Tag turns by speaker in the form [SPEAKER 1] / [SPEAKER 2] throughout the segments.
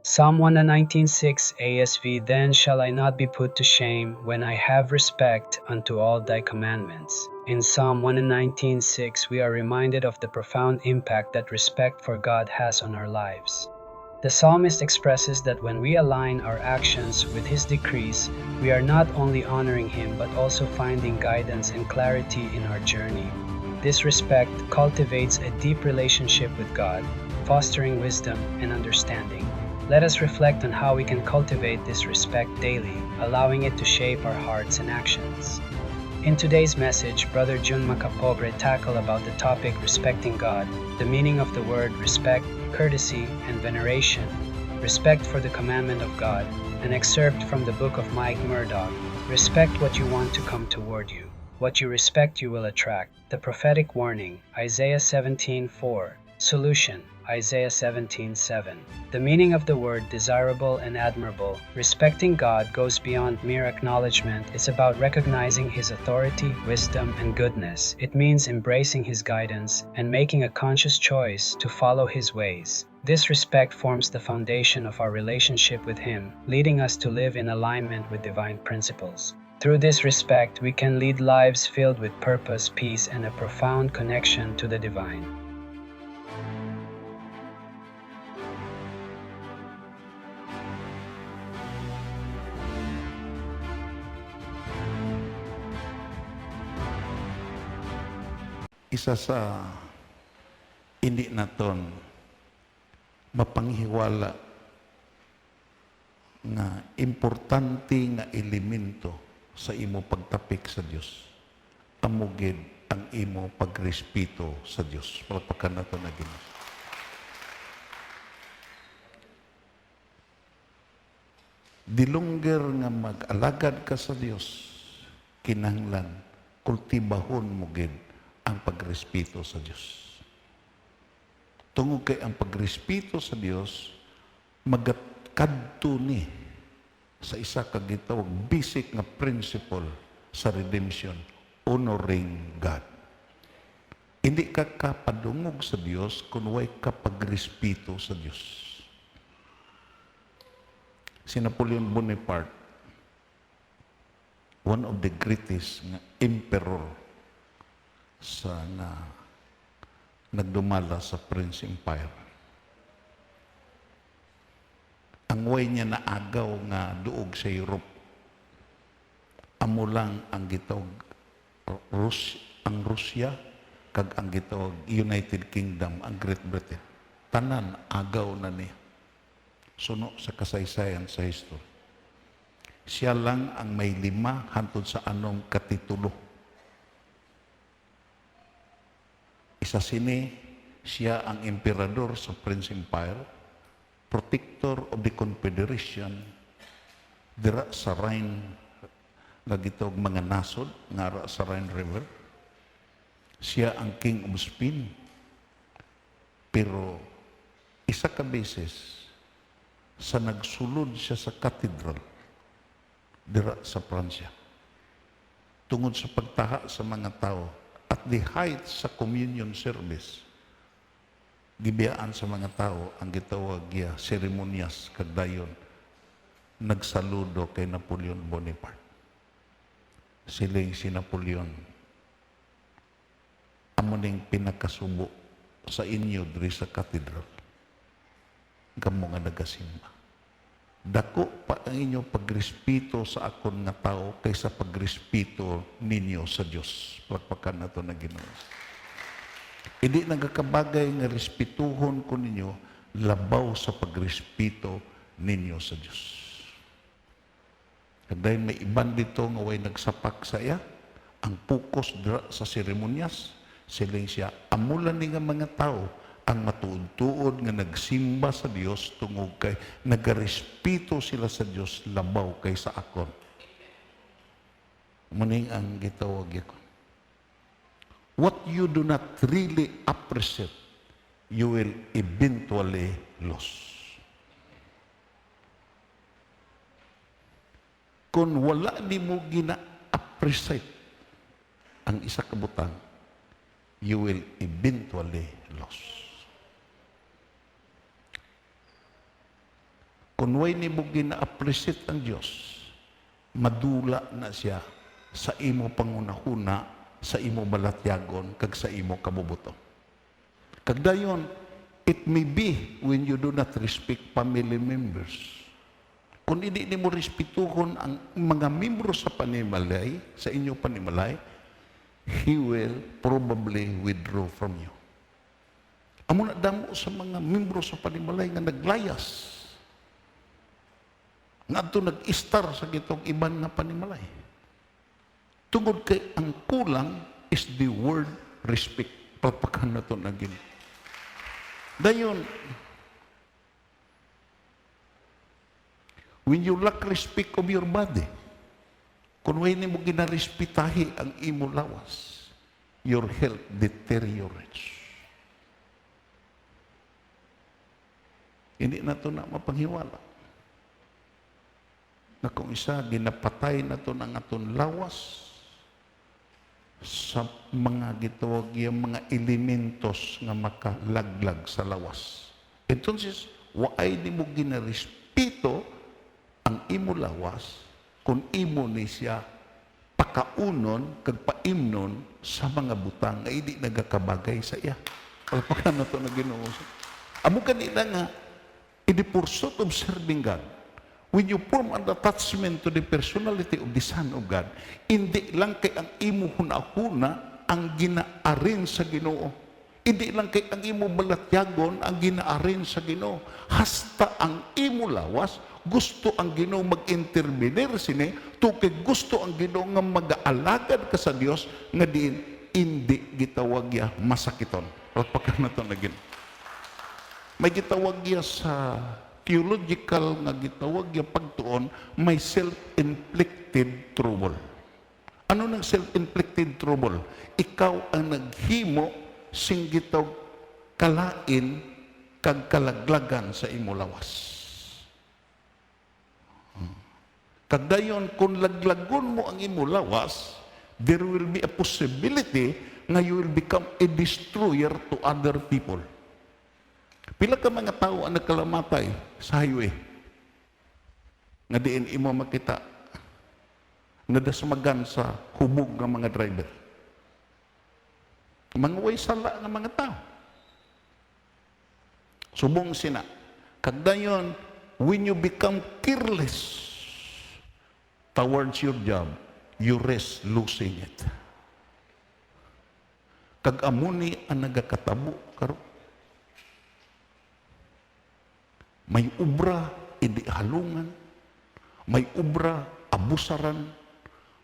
[SPEAKER 1] Psalm 119:6 ASV. Then shall I not be put to shame when I have respect unto all thy commandments. In Psalm 119:6 we are reminded of the profound impact that respect for God has on our lives. The psalmist expresses that when we align our actions with his decrees, we are not only honoring him but also finding guidance and clarity in our journey. This respect cultivates a deep relationship with God, fostering wisdom and understanding. Let us reflect on how we can cultivate this respect daily, allowing it to shape our hearts and actions. In today's message, Brother Jun Macapobre tackle about the topic respecting God, the meaning of the word respect, courtesy, and veneration, respect for the commandment of God, an excerpt from the book of Mike Murdoch, respect what you want to come toward you. What you respect you will attract. The prophetic warning, Isaiah 17:4. Solution, Isaiah 17:7. The meaning of the word desirable and admirable. Respecting God goes beyond mere acknowledgement. It's about recognizing His authority, wisdom, and goodness. It means embracing His guidance and making a conscious choice to follow His ways. This respect forms the foundation of our relationship with Him, leading us to live in alignment with divine principles. Through this respect, we can lead lives filled with purpose, peace, and a profound connection to the divine.
[SPEAKER 2] Isa sa hindi naton mapanghiwala nga importante nga elemento sa imo pagtapik sa Dios amugid ang imo pagrespeto sa Dios. Palakpakan nato na Ginoo. Di longer nga mag-alagad ka sa Dios, kinahanglan kultibahon mo gid ang pagrespeto sa Dios. Tungod kay ang pagrespeto sa Dios magatkadto ni sa isa ka gitawag basic nga principle sa redemption, honoring God. Hindi ka kapadungog sa Dios kung way ka pagrespeto sa Dios. Si Napoleon Bonaparte, one of the greatest nga emperor sa nagdumala sa French Empire. Ang way niya naagaw nga duog sa Europe. Amo lang ang gitawag ang Russia kag ang gitawag United Kingdom, ang Great Britain. Tanan agaw na niya. Suno sa kasaysayan sa history. Siya lang ang may 5 hantod sa anong katitulo. Isa sini, siya ang emperador sa French Empire, protector of the Confederation, dira sa Rhine, nagitog mga nasod, ngara sa Rhine River. Siya ang King of Spain. Pero isa ka beses, sa nagsulod siya sa cathedral, dira sa Pransya. Tungod sa pagtaha sa mga tao, at the height sa communion service, gibiyaan sa mga tao ang gitawag niya seremonyas kagdayon nagsaludo kay Napoleon Bonaparte. Siling si Napoleon amo ning pinakasubo sa inyo diri sa cathedral. Kamo nga nagasimba. Dako pa ang inyong pagrespeto sa akon nga tao kaysa pagrespeto ninyo sa Dios. Palakpakan nato na Ginoo. Hindi nagakabagay nga respetuhon ko ninyo labaw sa pagrespeto ninyo sa Dios. Kagday may iban dito nga way nagsapak sa iya, ang focus dira sa seremonyas, siling siya amulan ni nga mga tao ang matuod-tuod nga nagsimba sa Dios tungod kay nagarespeto sila sa Dios labaw kay sa akon. Muning ang gitawag ko. What you do not really appreciate, you will eventually lose. Kung wala ni mo gina-appreciate ang isa ka butang, you will eventually lose. Kung way ni mo gina-appreciate ang Diyos, madula na siya sa imo pangunahuna, sa imo balatyagon, kag sa imo kabubuto. Kag dayon, it may be when you do not respect family members. Kung hindi mo respetuhon ang mga membro sa panimalay, sa inyo panimalay, he will probably withdraw from you. Amo na damo sa mga membro sa panimalay nga naglayas. Nga ito nag-istar sa gitong iban nga panimalay. Tungod kay ang kulang is the word respect. Palpakan na ito naging. Dayon, when you lack respect of your body, kung hindi mo ginarespetahi ang imo lawas, your health deteriorates. Hindi na ito na mapanghiwala. Na kung isa, ginapatay na ito ng aton lawas sa mga gitawag yung mga elementos nga makalaglag sa lawas. Entonces, waay di mo ginarespeto ang imo lawas kung imo ni siya pakaunon kag paimnon sa mga butang nga hindi nagakabagay sa iya. Palpakan na ito na Ginoo. Amo kanina nga, in the pursuit of serving God, when you form an attachment to the personality of the Son of God, hindi lang kay ang imo hunahuna ang ginaarin sa Ginoo. Hindi lang kay ang imo balatyagon ang ginaarin sa Ginoo. Hasta ang imo lawas, gusto ang Ginoo mag-intervenir sini, tukay gusto ang Ginoo nga mag-aalagad ka sa Dios nga diin hindi gitawag ya masakiton. Palpakan na ito na Ginoo. May gitawag ya sa theological nga gitawag ya pagtuon, may self-inflicted trouble. Ano nang self-inflicted trouble? Ikaw ang naghimo sing gitawag kalain kag kalaglagan sa imo lawas. Kag dayon kung laglagon mo ang imo lawas, there will be a possibility nga you will become a destroyer to other people. Pila ka mga tao ang nagkalamatay sa highway nga diin imo makita nadasmagan sa hubog ng mga driver. Mga way sala ng mga tao. Subong sina. Kag dayon, when you become careless towards your job, you risk losing it. Kag amuni ang nagakatabo karon. May ubra, hindi halungan. May ubra, abusaran.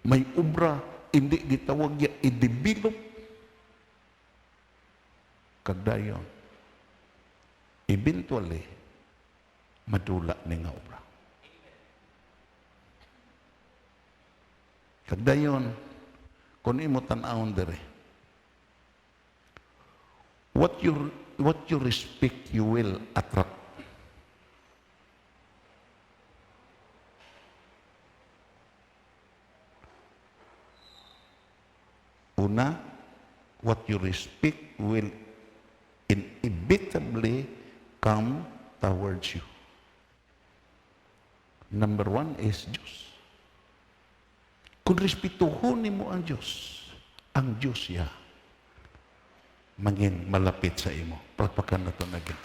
[SPEAKER 2] May ubra, hindi gitawag ya i-develop. Kagdayon, eventually, madula ni nga ubra. Kagdayon, kung imo tan-awon dere, what you respect, you will attract. Una, what you respect will inevitably come towards you. Number one is Diyos. Kung respetuhon mo ang Diyos ya, mangin malapit sa imo. Palpakan na ito naging.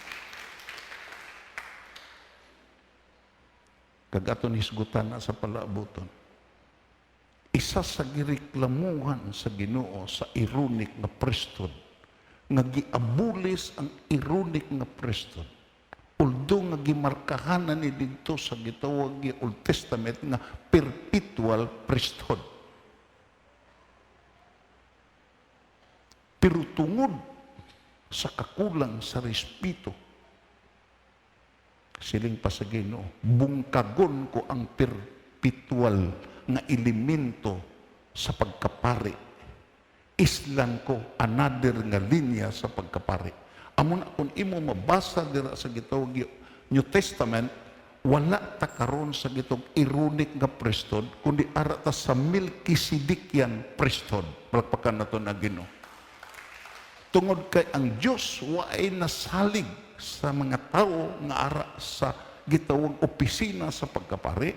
[SPEAKER 2] Kag aton hisgutan na sa palaabuton. Isa sa gireklamuhan sa Ginoo sa ironic nga priesthood, nga giabulis ang ironic nga priesthood. Although nga gimarkahanan ni dito sa gitawag nga Old Testament nga perpetual priesthood. Pero tungod sa kakulang sa respeto, siling pa sa Ginoo, bungkagon ko ang perpetual nga elemento sa pagkapari. Islan ko another nga linya sa pagkapari. Amo na kung imo mabasa dira sa gitawag New Testament, wala ta karon sa gitog ironic nga priesthood, kundi ara ta sa Melchizedecian priesthood. Palakpakan na to na Ginoo. Tungod kay ang Dios waay nasalig sa mga tao nga ara sa gitawag opisina sa pagkapari,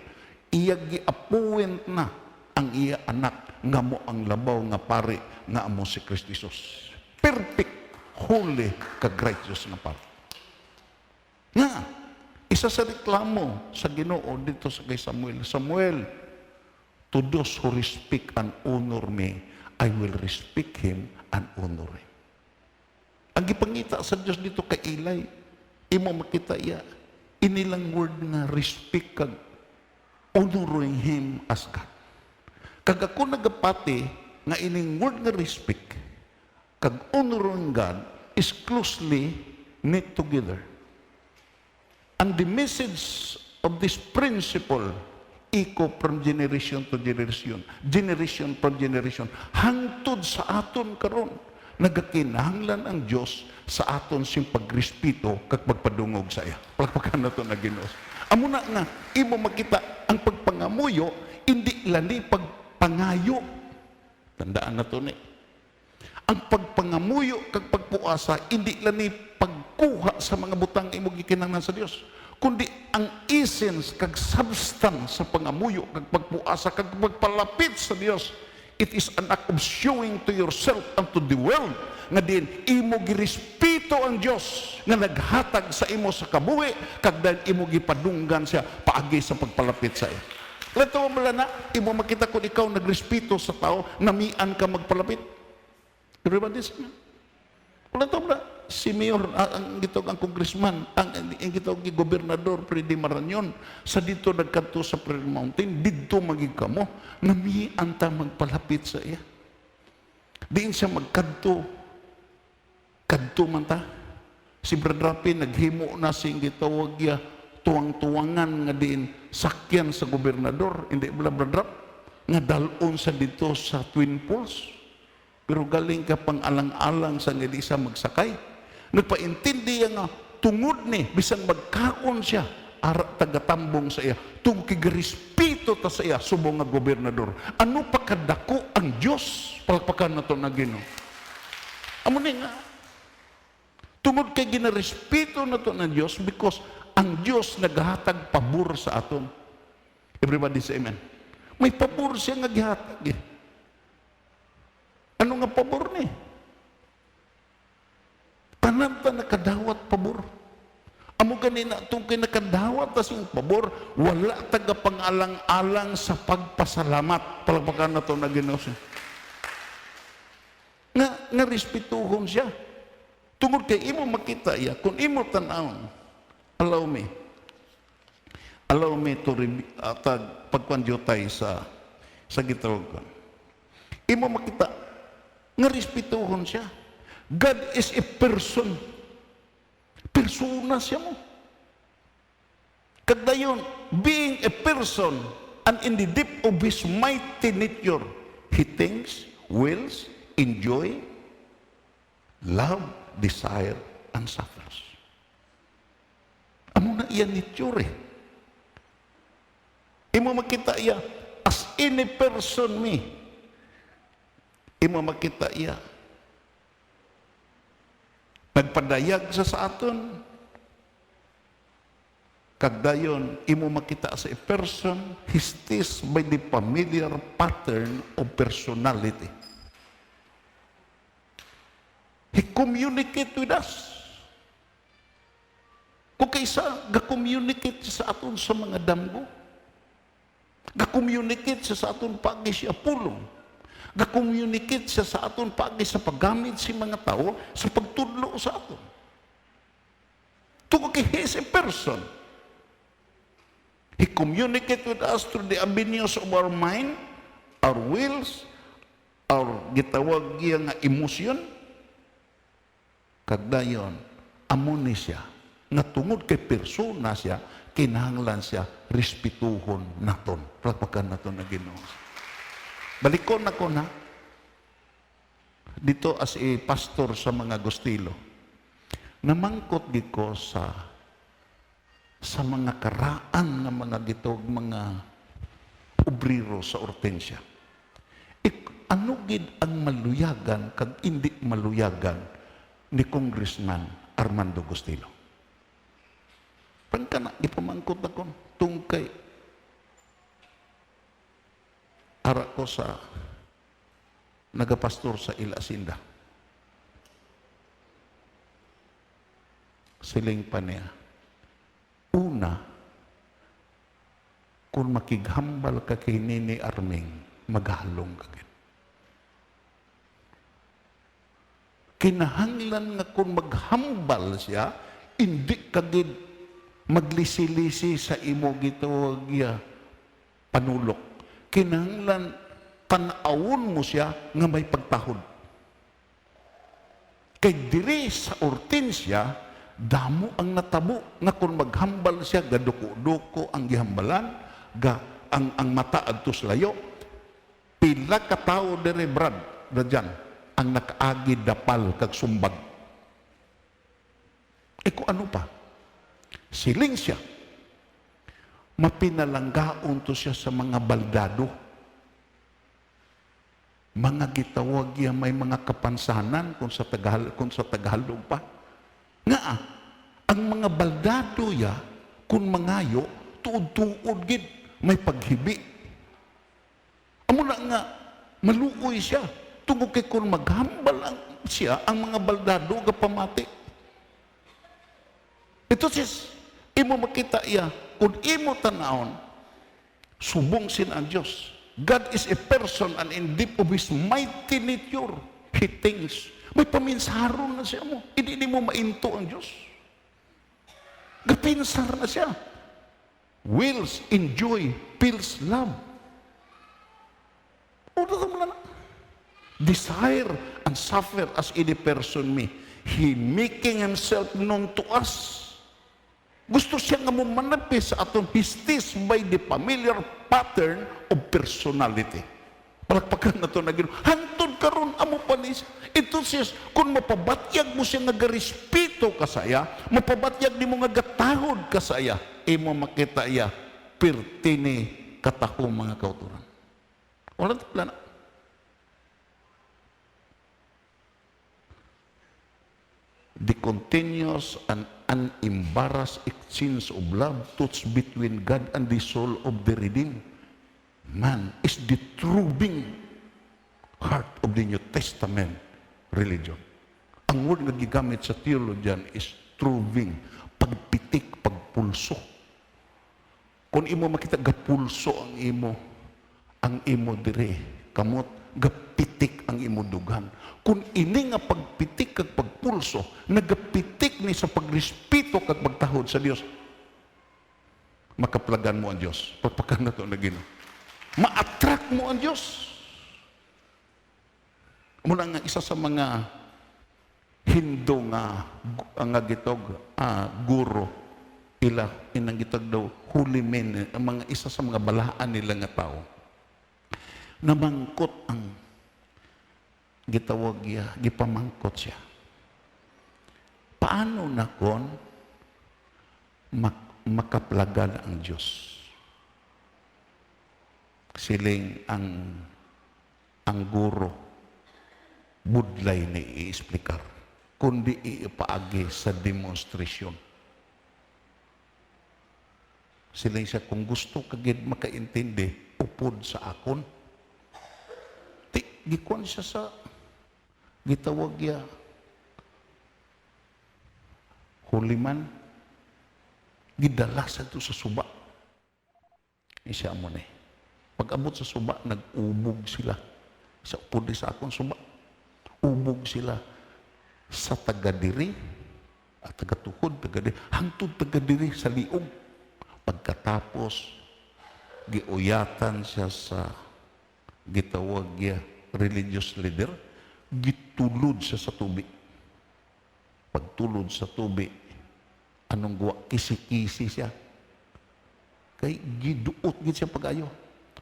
[SPEAKER 2] iya gi-appoint na ang iya anak nga mo ang labaw nga pari nga amo si Kristo Jesus. Perfect, holy, kag righteous nga pari. Nga, isa sa reklamo sa Ginoo dito sa kay Samuel, Samuel, to those who respect and honor me, I will respect him and honor him. Ang gipangita sa Diyos dito kay Eli, imo makita iya, inilang word nga respect kag honoring him as God. Kag ako nagapati nga ining word nga respect kag honoring God is closely knit together. And the message of this principle echo from generation to generation, generation from generation, hangtod sa aton karon. Nagakinahanglan ang Diyos sa aton sing pagrespeto kag pagpadungog sa iya. Palakpakan nato na Ginoo. Amo na nga imo makita ang pagpangamuyo hindi lani pagpangayo. Tandaan nato ni. Ang pagpangamuyo kag pagpuasa hindi lani pagkuha sa mga butang imo gikinahanglan sa Dios, kundi ang essence kag substance sa pangamuyo kag pagpuasa kag pagpalapit sa Dios. It is an act of showing to yourself and to the world nga din imo girespeto ang Dios nga naghatag sa imo sa kabuhi kag dahil imo gipadunggan siya paagi sa pagpalapit sa iya. Lato mo na imo makita kung ikaw nagrespeto sa tao, namian ka magpalapit. Everybody say, wala to ba? Si Mayor, ang gitog ang congressman, ang gitog ang gobernador, Freddy Marañon, sa dito nagkanto sa Prayer Mountain, dito magig kamo, namian ta magpalapit sa iya. Diin siya magkanto, kanto man ta. Si Brad Rapi, naghimo na sing gitawag ya, tuwang-tuwangan nga diin, sakyan sa gobernador, hindi ba Brad Rap, nga dalon sa dito sa Twin Falls. Pero galing ka pang alang-alang sa nga di siya magsakay. Nagpaintindi nga tungod ni bisan magkaon siya ara tagatambong sa iya tungod kay respeto ta sa iya subong nga gobernador. Ano pa kadako ang Dios palpakan nato na Ginoo. Amo ni nga tungod kay ginarespeto nato ng Dios because ang Dios naghatag pabor sa aton. Everybody say amen. May pabor siya nga gihatag. Ano nga pabor ni? Tanan ta nakadawat pabor. Amo ganina tungkay nakadawat ta sing pabor, wala taga pangalang-alang sa pagpasalamat. Palakpakan nato na Ginoo siya. Nga respetuhon siya. Tungod kay imo makita iya, kung imo tan-awon, allow me to pagpandyotay sa gitawag. Imo makita nga respetuhon siya. God is a person. Persona siya mo. Kagdayon, being a person, and in the deep of His mighty nature, He thinks, wills, enjoy, love, desire, and suffers. Amo na iya nature eh. Imo makita iya, as any person me, imo makita iya, nagpadayag sa aton, kagdayon, imo makita sa a person, his taste by the familiar pattern of personality. He communicate with us. Kung kaysa, ga-communicate sa aton sa mga damgo, ga-communicate sa aton pagi siya pulong, ga-communicate siya sa aton pagi sa paggamit si mga tao sa pagtudlo sa aton. Tungkol kay he is a person. He communicate with us through the avenues of our mind, our wills, our gitawag nga emosyon. Kagdayon, amo ni siya, nga tungod kay persona siya, kinahanglan siya, respetuhon naton. Palakpakan naton na Ginoo. Balikon ako na, dito as a pastor sa mga Agustilo, namangkot ko sa mga karaan ng mga gitog, mga obrero sa Hortensia. Ano gid ang maluyagan kag hindi maluyagan ni Congressman Armando Agustilo? Pangkana, ipamangkot na kon, tungkay. Ara ko sa nagapastor sa Ilasinda. Siling pa niya. Una, kung makighambal ka kay Nini Arming, maghalong ka gid. Kinahanglan nga kung maghambal siya, hindi ka gid maglisi-lisi sa imo gitawag ya panulok. Kinahanglan tanawon mo siya nga may pagtahod. Kay diri sa Hortensia, damo ang natabo nga kung maghambal siya, gaduko-duko ang gihambalan, ang mata adto sa layo. Pila ka tawo diri Brad, dyan, ang nakaagi dapal kag sumbag. Kung ano pa? Siling siya. Mapinalanggaon to siya sa mga baldado. Mga gitawag ya may mga kapansanan kung sa Tagalog pa. Nga ang mga baldado ya kung mangayo tuod-tuod gid may paghibi. Amo na nga maluoy siya tungod kay kung maghambal siya ang mga baldado ga pamati. Ito sis, imo makita iya, kung imo tanawon, subong sin ang Diyos. God is a person and in deep of His mighty nature, He thinks. May paminsaron na siya mo. Hindi mo mainto ang Diyos. Gapinsar na siya. Wills, enjoy, feels love. Desire and suffer as any person may. He making Himself known to us. Gusto siya nga mo manapis sa atong histis by the familiar pattern of personality. Palakpakan na ito na gano'n. Hantod karon amo panis. Ito siya, kung mapabatyag mo siya nga garespeto ka saya, mapabatyag di mo nga gatahod ka saya, imo makita iya, pertini katako mga kauturan. Wala ito plana. The continuous and unembarrassed exchange of love touch between God and the soul of the redeemed man is the throbbing heart of the New Testament religion. Ang word nga gigamit sa theologian is throbbing, pagpitik, pagpulso. Kung imo makita gapulso ang imo dire, kamot gapitik ang imo dugan. Kung ini nga pagpitik kag pagpulso, nagapitik ni sa pagrespeto kag pagtahod sa Dios, makaplagan mo ang Dios. Pagpakan na ito na Ginoo. Ma-attract mo ang Dios. Muna nga isa sa mga Hindu nga gitog guro inang gitog daw holy men, mga isa sa mga balaan nila nga tao. Namangkot ang gitawag ya, gipamangkot siya. Paano na kon makaplagan ang Diyos? Siling ang guro budlay ni i-explicar kundi ipaagi sa demonstrasyon. Siling siya, kung gusto kagid makaintindi, upod sa akon. Gikuan siya sa gitawag ya huliman, gidala sa ito sa suba. Isya mo na eh. Pag-abot sa suba, nag-ubog sila. Sa upod sa akong suba. Ubog sila sa tagadiri at tagatuhod, tagadiri, hangtod tagadiri sa liog. Pagkatapos, giuyatan siya sa gitawag ya religious leader, gitulod siya sa tubig. Pagtulod sa tubig, anong gawa? Kisi-kisi siya. Kay giduot gid siya pag-ayo.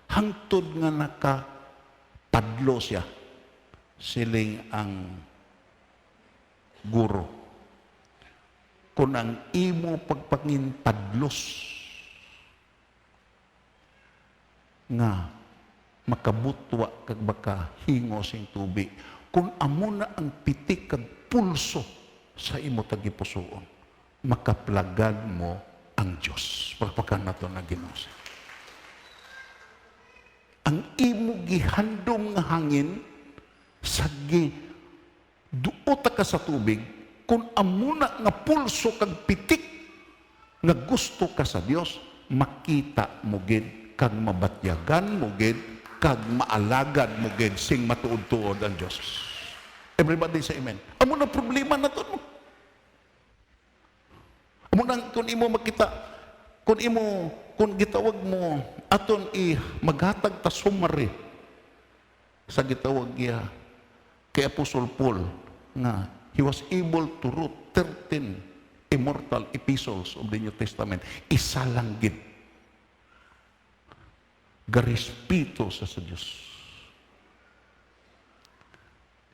[SPEAKER 2] Hangtod nga nakapadlo siya. Siling ang guro. Kung ang imo pagpangin padlos nga makabutwa kag baka hingo sing tubig, kung amo na ang pitik kag pulso sa imo tagipusoon, makaplagad mo ang Diyos. Palpakan nato na Ginoo. Ang imo gihandom nga hangin sagi duota ka sa tubig kung amuna nga pulso kag pitik nga gusto ka sa Dios, makita mo gid kag mabatyagan mo gid kag maalagad mo gid sing matuod-tuod ang Dios. Everybody say amen. Amo na problema naton mo. Amo nang kung imo makita, kung gitawag mo aton maghatag ta summary sa gitawag niya kay Apostol Paul nga he was able to write 13 immortal epistles of the New Testament. Isa lang gid garespeto sa Diyos.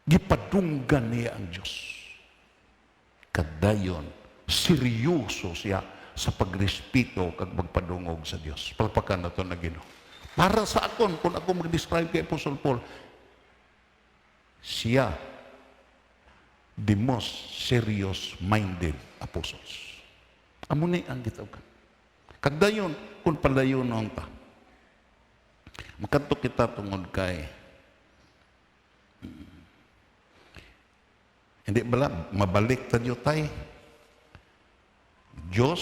[SPEAKER 2] Gipadunggan niya ang Diyos. Kadayon seryoso siya sa pagrespeto kag magpadungog sa Dios. Palpakan nato na Ginoo. Para sa akon, kung ako mag-describe kay Apostle Paul, siya the most serious-minded apostles. Amo ni ang gitawag. Kag dayon kung padayon nung ta. Makadto kita tungod kay hindi bala mabalik ta tay. Diyos,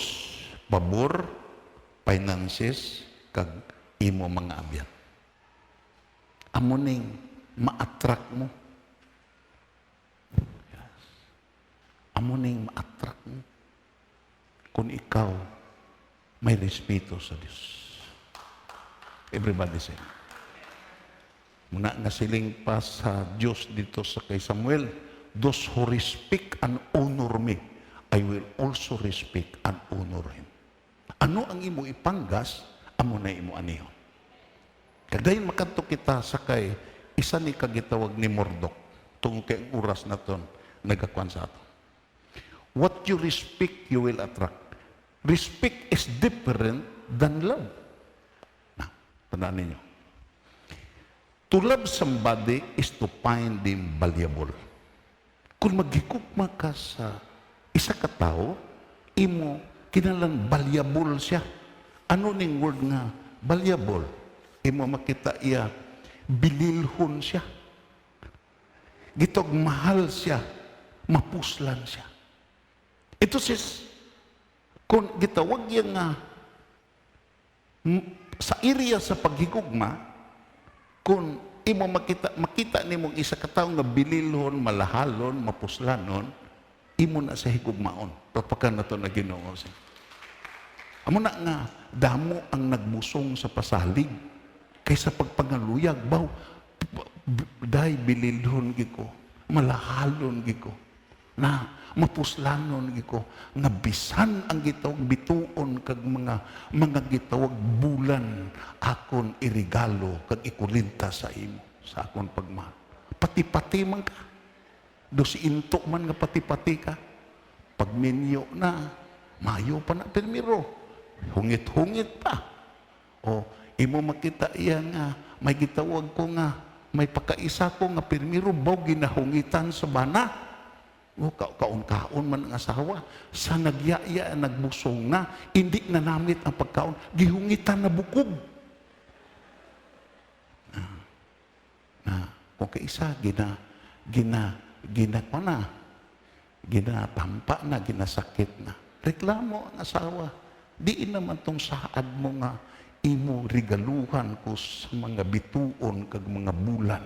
[SPEAKER 2] pabor, finances, kag imo mga abyan. Amo ning ma-attract mo. Yes. Amo ning ma-attract mo. Kung ikaw may respeto sa Diyos. Everybody say. Muna nga siling pa sa Diyos dito sa kay Samuel, those who respect and honor me, I will also respect and honor him. Ano ang imo ipanggas, amo na imo anihon. Kadayon makadto kita sa kay isa ni kagitawag ni Mordok tungod kay oras naton nagakuan sa ato. What you respect, you will attract. Respect is different than love. Na, tandaan ninyo. To love somebody is to find them valuable. Kung maghikugma ka sa isa ka tao, imo kinalang valuable siya. Ano ning word nga valuable? Imo makita iya bililhon siya. Gitog mahal siya, mapuslan siya. Ito sis, kung gitawag yan nga sa area sa paghigugma, kung imo makita nimong isa ka tawo nga bililhon, malahalon, mapuslanon, imo na sa higugmaon. Papakan na ito na Ginoo. Amo na nga, damo ang nagbusong sa pasalig. Kaysa pagpangaluyag, baw, day bililhon giko, malahalon giko, na mapuslanon giko, nga bisan ang gitawag bituon kag mga gitawag bulan akon irigalo kag ikulinta sa imo sa akon pagmahal. Pati-pati man ka. Dosi into man nga pati-pati ka. Pag minyo na, mayo pa na permiro. Hungit-hungit pa. O, imo makita iya nga, may gitawag ko nga, may pagkaisa ko nga permiro, baw ginahungitan sa bana. O, kaon-kaon man ang asawa. Sa nagyaya, nagbusong na, hindi na namit ang pagkaon, gihungitan na bukog. Kung kaisa, ginapampa na, ginasakit na. Reklamo ang asawa. Diin naman tong saad mo nga imo regaluhan ko sa mga bituon kag mga bulan.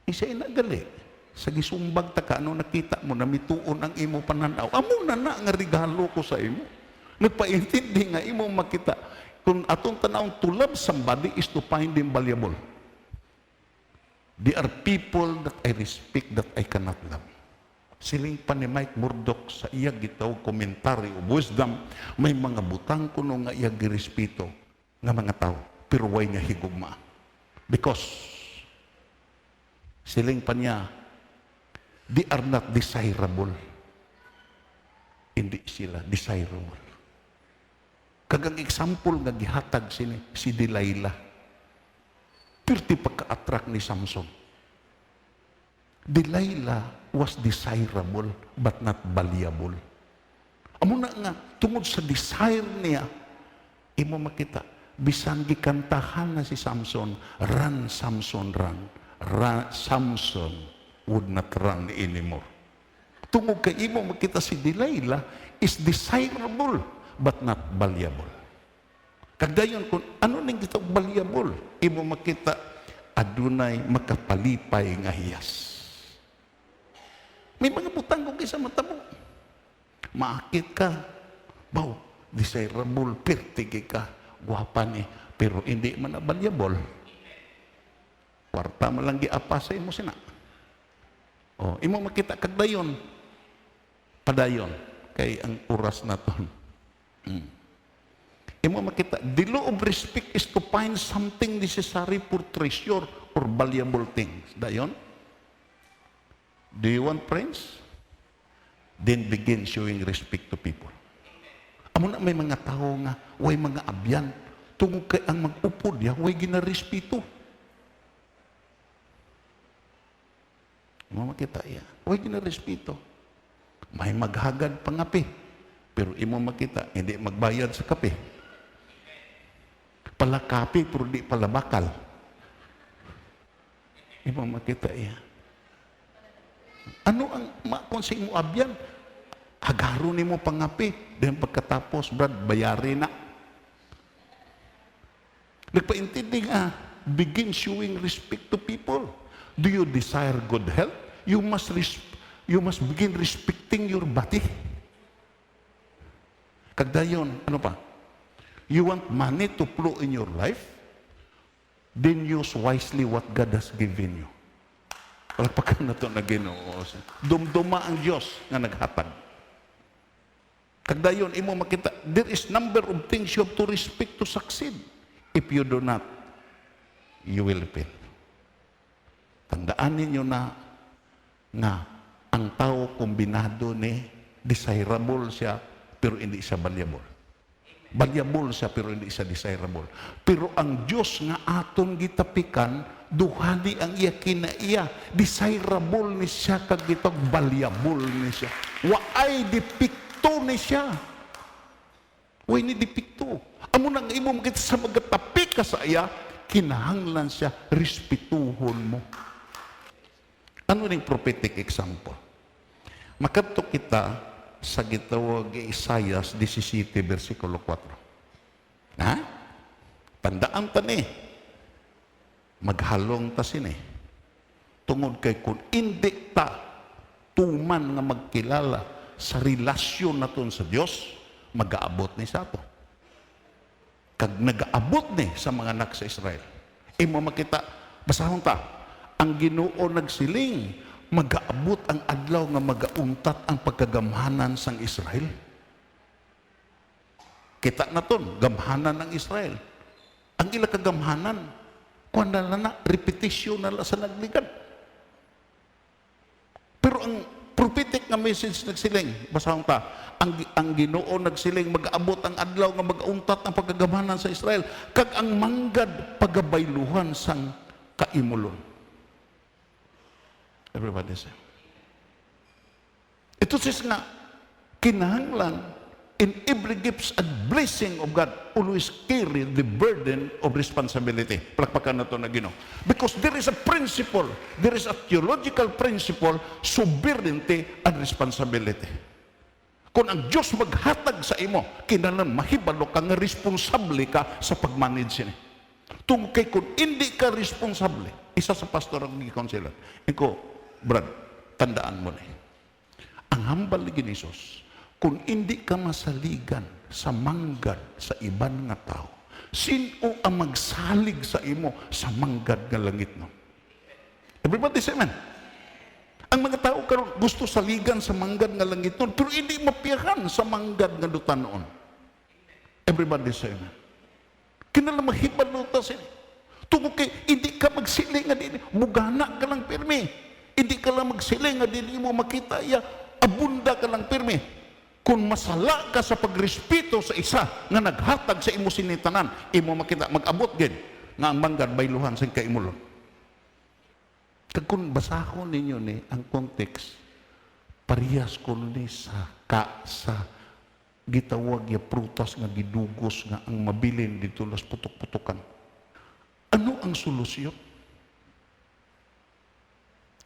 [SPEAKER 2] Isa inagali. Sa gisumbag ta ka, ano nakita mo na mituon ang imo pananaw. Amo na nga regalo ko sa imo. Nagpaintindi nga imo makita. Kung atong tanawang to love somebody is to find them valuable. There are people that I respect that I cannot love. Siling pa ni Mike Murdoch sa iya gitaw komentary o wisdom, may mga butang kuno nga iya girespeto nga mga tao, pero way niya higugma. Because siling pa niya, they are not desirable. Hindi sila desirable. Kagang example nga gihatag si Delilah. Pirti pagka-attract ni Samson. Delilah was desirable but not valuable. Amo Amo na nga, tungod sa desire niya, imo makita, bisan gikantahan na si Samson, run Samson, run. Samson would not run anymore. Tungod kay imo makita si Delilah is desirable but not valuable. Kagdayon kung ano ning kita valuable, imo makita adunay makapalipay nga hiyas. May mga butang kung kisa matabo. Maakit ka, baw, desirable, pertige ka, guwapa ni, pero hindi man na valuable. Kwarta mo lang giapasay mo sina. O, imo makita kagdayon, padayon, kay ang oras na to. Imo makita, the law of respect is to find something necessary for treasure or valuable things. Dayon? Do you want friends? Then begin showing respect to people. Amo na may mga tao nga, way mga abyan, tungkol kay ang mag-upod ya, way ginarespeto. Imo makita iya, way ginarespeto. May maghagad pangapi, pero imo makita, hindi magbayad sa kape. Palakapi, pero di palabakal. Imo makita iya. Ano ang makonsing mo abyan? Hagaro ni mo pangapi. Then pagkatapos, brad, bayari na. Nagpaintindi nga, begin showing respect to people. Do you desire good health? You must begin respecting your body. Kagdayon, ano pa? You want money to flow in your life? Then use wisely what God has given you. Palagpakan na ito na Ginoo. Dumduma ang Diyos nga naghatag. Kagdayon, imo makita, there is number of things you have to respect to succeed. If you do not, you will fail. Tandaan ninyo na ang tao kombinado ni desirable siya, pero hindi siya valuable. Valuable siya, pero hindi siya desirable. Pero ang Diyos nga aton gitapikan, duhani ang iya kinaiya. Desirable ni siya, kag itong valuable ni siya. Waay dipikto ni siya. Waay ni dipikto. Amo nang imo makita sa magatapi ka sa iya, kinahanglan siya, respetuhon mo. Ano ning prophetic example? Makadto kita sa gitawag Isaias 17 versikulo 4. Ha? Tandaan ta ni. Maghalong ta sini. Tungod kay kung hindi ta tuman nga magkilala sa relasyon naton sa Dios, mag-aabot ni sa ato. Kag nag-aabot ni sa mga anak sa Israel. Imo makita, basahon ta, ang Ginoo nagsiling, mag-aabot ang adlaw nga magauntat ang pagkagamhanan sang Israel. Kita na ton, gamhanan ng Israel. Ang ila kagamhanan, kuha na repetition na sa nagligad. Pero ang prophetic nga message nagsiling, basahon ta, ang Ginoo nagsiling, mag-aabot ang adlaw nga magauntat ang pagkagamhanan sa Israel, kag ang manggad pagabayluhan sang kaimulon. Everybody say. Ito says nga, kinahanglan in every gifts and blessing of God, always carry the burden of responsibility. Palakpakan na ito na Ginoo. Because there is a principle, there is a theological principle, sovereignty and responsibility. Kung ang Diyos maghatag sa imo, kinahanglan mahibalo ka nga responsable ka sa pag-manage niya. Tungkay kung hindi ka responsable, isa sa pastor ang gikonsilan. Iko, Brad, tandaan mo na. Ang hambal ni Jesus, kung hindi ka masaligan sa manggad sa iban nga tao, sino ang magsalig sa imo sa manggad nga langit no? Everybody say amen. Ang mga tao karon gusto saligan sa manggad nga langit no, pero hindi mapiyahan sa manggad nga dutan noon. Everybody say amen. Kinala mahibalo ta sin. Tungkol kay hindi ka magsiling nga din, mugana ka lang pirmi. Hindi ka lang magsiling nga din mo makita iya, abunda ka lang pirmi. Kung masala ka sa pagrespeto sa isa nga naghatag sa imo sinitanan, imo makita mag-abot gid nga ang manggad bayluhan sa kaimulon. Kag kung basahon ninyo ni ang context, parehas ko ni sa gitawag ya prutas nga gidugos nga ang mabilin dito las putok-putokan. Ano ang solusyon?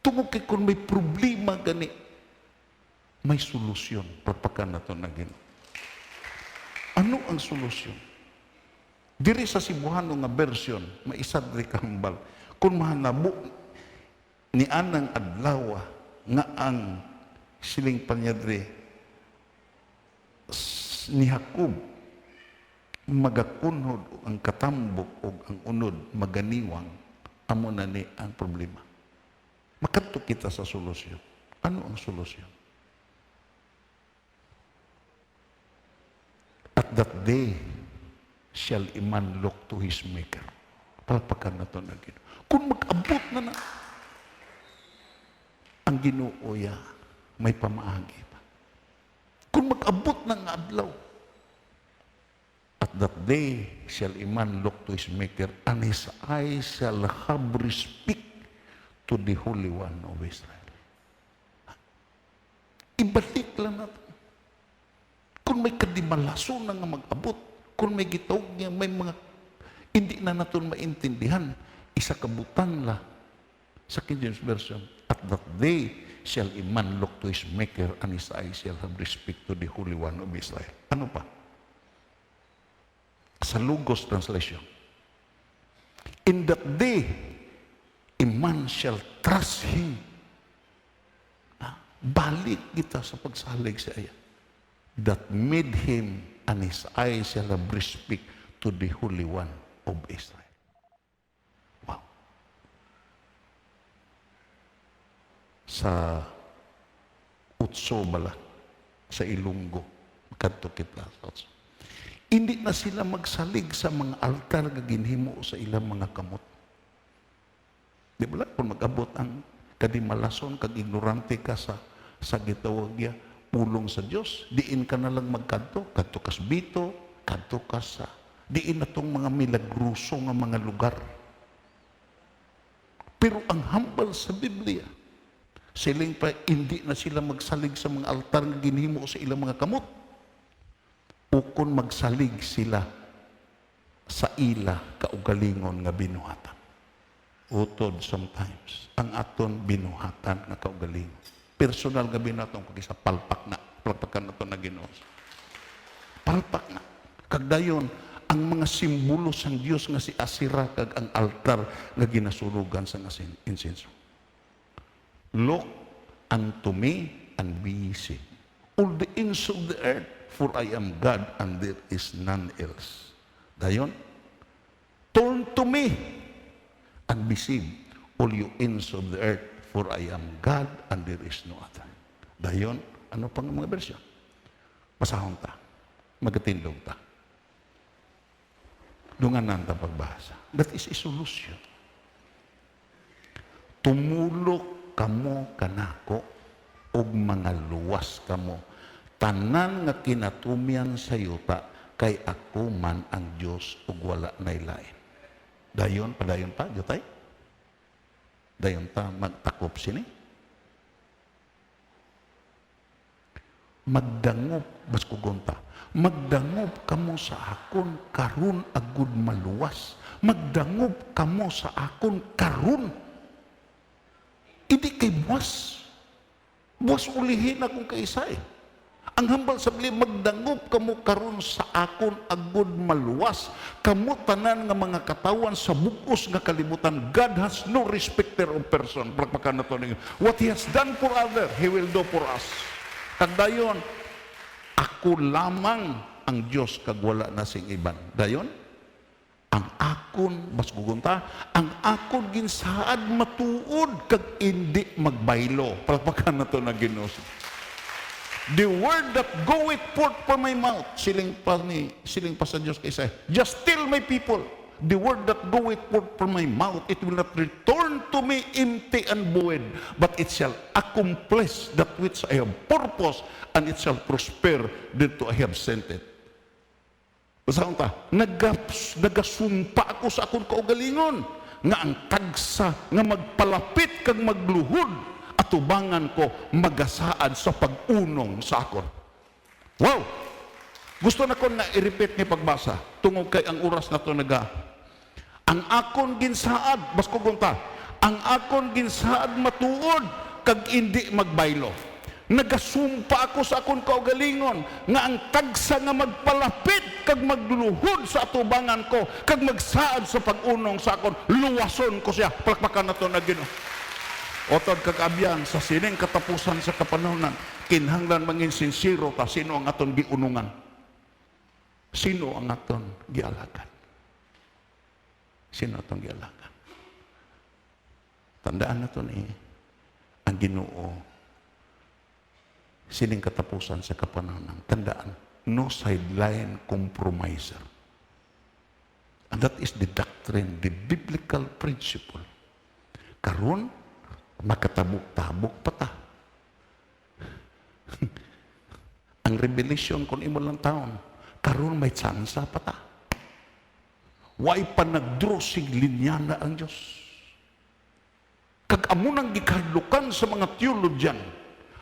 [SPEAKER 2] Tungod kay kung may problema gani, may solusyon. Pagpakan na ito na Ginoo. Ano ang solusyon? Diri sa Cebuano nga version, maisad ri kahambal. Kung mahanabo ni anang adlaw nga ang siling panyadre ni Jacob magakunhod ang katambok o ang unod maganiwang, amo na ni ang problema. Makadto kita sa solusyon. Ano ang solusyon? At that day shall a man look to his maker. Palpakan na ito na Ginoo. Kung mag-abot na ang Ginoo ya, may pamaagi pa. Kung mag-abot ng adlaw, at that day shall a man look to his maker, and his eyes shall have respect to the Holy One of Israel. Ibalik lang natin. Kung may kadimalaso na nga mag-abot, kung may gitawag niya, may mga hindi na natin maintindihan, isa kabutang la sa King James Version, at that day shall a man look to his maker, and his eyes shall have respect to the Holy One of Israel. Ano pa? Sa Logos Translation, in that day, a man shall trust him. Balik kita sa pagsalig sa iya. That made him, and his eyes shall have respect to the Holy One of Israel. Wow. Sa Utso bala, sa Ilunggo, kadto kita sa Utso. Hindi na sila magsalig sa mga altar nga ginhimo sa ilang mga kamot. Di ba? Kung mag-abot ang kadimalason, kag ignorante ka sa gitawag niya, pulong sa Diyos, diin ka na lang magkanto, kanto kas bito, kanto ka sa, diin na itong mga milagruso nga mga lugar. Pero ang hambal sa Biblia, siling pa, hindi na sila magsalig sa mga altar nga ginhimo sa ilang mga kamot. Ukon magsalig sila sa ila kaugalingon nga binuhatan. Utod sometimes, ang aton binuhatan nga kaugalingon. Personal nga binuhatan kung isa palpak na, palpakan na ito na Ginoo. Palpak na. Kagdayon, ang mga simbolo sang Dios nga si Asira kag ang altar nga ginasurugan sa insenso. Look unto me and be saved, all the ends of the earth, for I am God and there is none else. Dayon, turn to me and be saved, all you ends of the earth, for I am God and there is no other. Dayon, ano pang mga bersyon? Pasahon ta. Magatindog ta. Dunganan ta pagbasa. That is a solution. Tumulok kamo kanako og mga luwas kamo. Tanan nga kinatumyan sa yuta, kay ako man ang Diyos ug wala nay lain. Dayon, padayon pa, yutay? Dayon ta magtakop sini. Magdangop, baskugon ta. Magdangop kamo sa akon karon agud maluwas. Magdangop kamo sa akon karon. Hindi kay buwas. Buwas ulihin akong kaisa eh. Ang hambal sa Biblia, magdangop kamo karon sa akon agud maluwas. Kamo tanan nga mga katawan sa bukos nga kalibutan. God has no respecter of person. Palakpakan na to ninyo. What He has done for others, He will do for us. Kagdayon, ako lamang ang Diyos kag wala na sing iban. Dayon, ang akon, mas gugunta, ang akon ginsaad matuod kag hindi magbaylo. Palakpakan na to na Ginoo. The word that goeth forth from my mouth, siling pa sa Diyos kay Isaiah, just tell my people, the word that goeth forth from my mouth, it will not return to me empty and void, but it shall accomplish that which I have purpose, and it shall prosper dito I have sent it. Basahon ta, nagasumpa ako sa akong kaugalingon, nga ang tagsa, nga magpalapit kag magluhod, atubangan ko magasaad sa pag-unong sa akon. Wow! Gusto na ko na i-repeat ni pagbasa tungod kay ang oras na to naga. Ang akon ginsaad, bas ko gunta, ang akon ginsaad matuod kag hindi magbaylo. Nagasumpa ako sa akon kaugalingon nga ang tagsa nga magpalapit kag magluluhod sa atubangan ko kag magsaad sa pag-unong sa akon, luwason ko siya. Palakpakan na to na Ginoo. Otod kag abyan sa sining katapusan sa kapanahonan, kinahanglan mangin sinsiro ta sino ang aton giunungan. Sino ang aton gialagan? Sino atong gialagan? Tandaan na to ni ang Ginoo sining katapusan sa kapanahonan. Tandaan, no sideline compromiser. And that is the doctrine, the biblical principle. Karon makatabok-tabok pa ta. Ang revelation kung imo lang taon, karon may tsansa pa ta. Way pa nagdrosig linya na ang Diyos. Kag amo nang gikadlukan sa mga theologian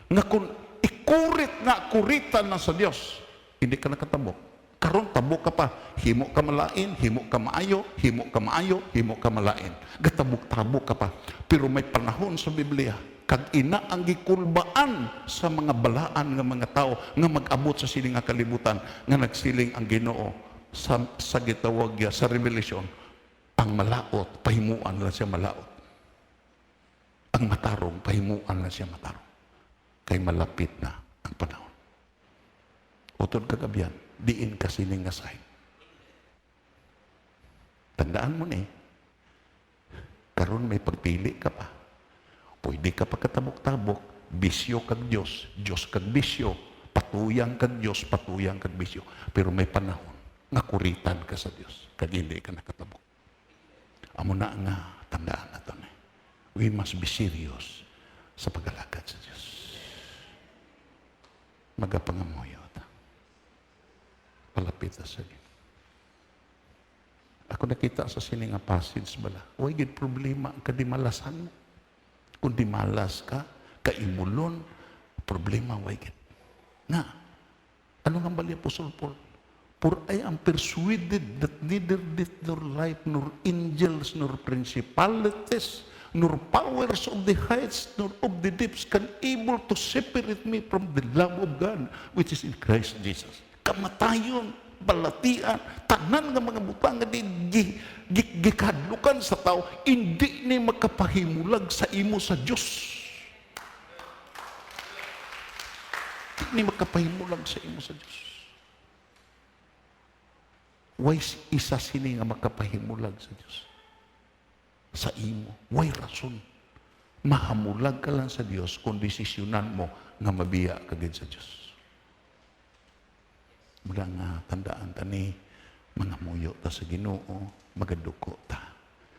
[SPEAKER 2] nga kung ikurit na kuritan na sa Diyos, hindi ka nakatabok. Karon tabok ka pa, himo ka malain, himo ka maayo, himo ka maayo, himo ka malain. Gatabok-tabok ka pa. Pero may panahon sa Biblia, kag ina ang gikulbaan sa mga balaan nga mga tao nga mag-abot sa siling nga kalibutan nga nagsiling ang Ginoo sa gitawag sa Revelation, ang malaot pahimuan na siya malaot, ang matarong pahimuan na siya matarong, kay malapit na ang panahon. Utod kagabihan, diin ka sining nga sign. Tandaan mo ni, karon may pagpili ka pa. Pwede ka pa katabok-tabok, bisyo kag Diyos, Diyos kag bisyo, patuyang kag Diyos, patuyang kag bisyo. Pero may panahon, nga kuritan ka sa Diyos, kag hindi ka nakatabok. Amo na nga, tandaan na ito. We must be serious sa pag-alagad sa Diyos. Magapangamoyo ta. Palapit sa Diyos. Ako nakita sa sining nga passage bala, huwag yung problema ang kadimalasan mo. Kung di malas ka, kaimulon, problema huwag yun. Nga, ano nga bali Apostol Paul? For I am persuaded that neither death nor life, nor angels, nor principalities, nor powers of the heights, nor of the depths can able to separate me from the love of God, which is in Christ Jesus. Kamatayon, balatian, tanan nga mga butang nga gikadlukan sa tao, hindi ni makapahimulag sa imo sa Diyos. Hindi ni makapahimulag sa imo sa Diyos. Way isa sini nga makapahimulag sa Diyos. Sa imo. Way rason. Mahamulag ka lang sa Diyos kung desisyonan mo nga mabiya kagid sa Diyos. Mula nga tandaan ta ni mga muyo ta sa Ginoo, magaduko ta.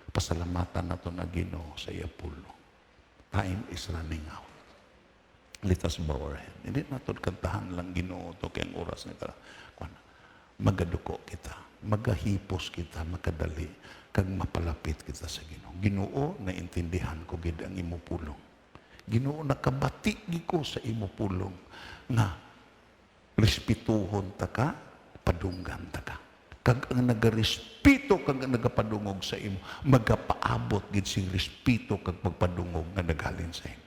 [SPEAKER 2] Pasalamatan nato na Ginoo sa iya pulo. Time is running out. Let us bow our head. Hindi nato kantahan lang Ginoo to kay ang oras nito. Magaduko kita, magahipos kita, makadali, kag mapalapit kita sa Ginoo. Ginoo, naintindihan ko gid ang imo pulong. Ginoo, nakabati ko sa imo pulong nga respetuhon ta ka, padunggan ta ka. Kag ang nagarespeto kag ang nagapadungog sa imo, magapaabot gid sing respeto kag pagpadungog nga naghalin sa imo.